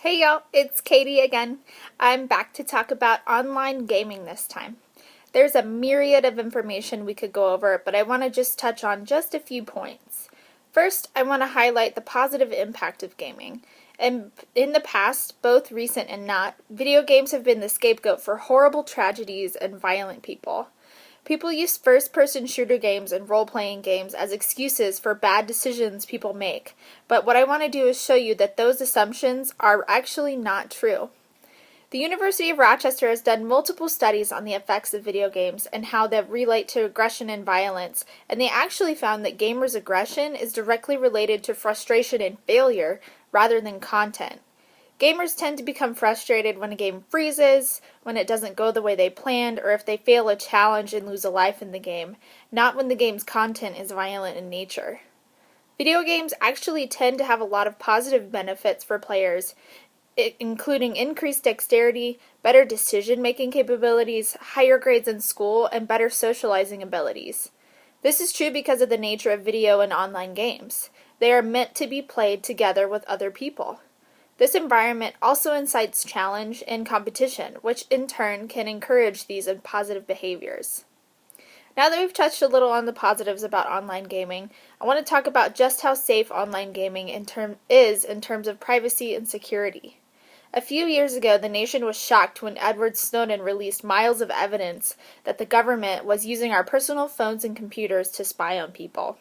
Hey y'all, it's Katie again. I'm back to talk about online gaming this time. There's a myriad of information we could go over, but I want to just touch on just a few points. First, I want to highlight the positive impact of gaming. And in the past, both recent and not, video games have been the scapegoat for horrible tragedies and violent people. People use first-person shooter games and role-playing games as excuses for bad decisions people make, but what I want to do is show you that those assumptions are actually not true. The University of Rochester has done multiple studies on the effects of video games and how they relate to aggression and violence, and they actually found that gamers' aggression is directly related to frustration and failure rather than content. Gamers tend to become frustrated when a game freezes, when it doesn't go the way they planned, or if they fail a challenge and lose a life in the game, not when the game's content is violent in nature. Video games actually tend to have a lot of positive benefits for players, including increased dexterity, better decision-making capabilities, higher grades in school, and better socializing abilities. This is true because of the nature of video and online games. They are meant to be played together with other people. This environment also incites challenge and competition, which in turn can encourage these positive behaviors. Now that we've touched a little on the positives about online gaming, I want to talk about just how safe online gaming is in terms of privacy and security. A few years ago, the nation was shocked when Edward Snowden released miles of evidence that the government was using our personal phones and computers to spy on people.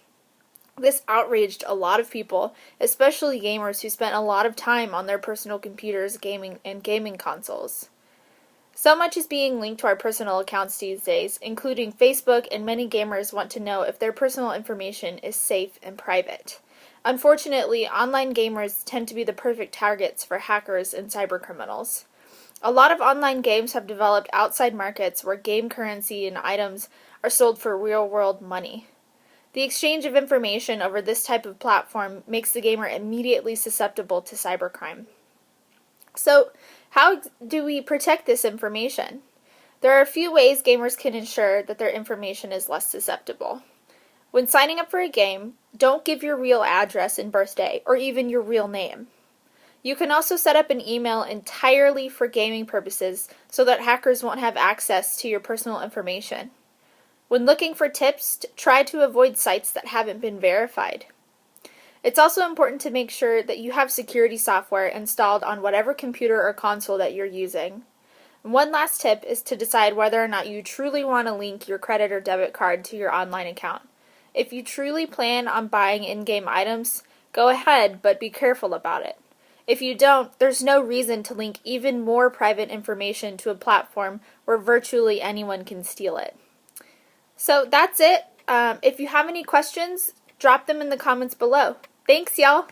This outraged a lot of people, especially gamers who spent a lot of time on their personal computers, gaming consoles. So much is being linked to our personal accounts these days, including Facebook, and many gamers want to know if their personal information is safe and private. Unfortunately, online gamers tend to be the perfect targets for hackers and cybercriminals. A lot of online games have developed outside markets where game currency and items are sold for real-world money. The exchange of information over this type of platform makes the gamer immediately susceptible to cybercrime. So, how do we protect this information? There are a few ways gamers can ensure that their information is less susceptible. When signing up for a game, don't give your real address and birthday, or even your real name. You can also set up an email entirely for gaming purposes so that hackers won't have access to your personal information. When looking for tips, try to avoid sites that haven't been verified. It's also important to make sure that you have security software installed on whatever computer or console that you're using. And one last tip is to decide whether or not you truly want to link your credit or debit card to your online account. If you truly plan on buying in-game items, go ahead, but be careful about it. If you don't, there's no reason to link even more private information to a platform where virtually anyone can steal it. So that's it. If you have any questions, drop them in the comments below. Thanks, y'all.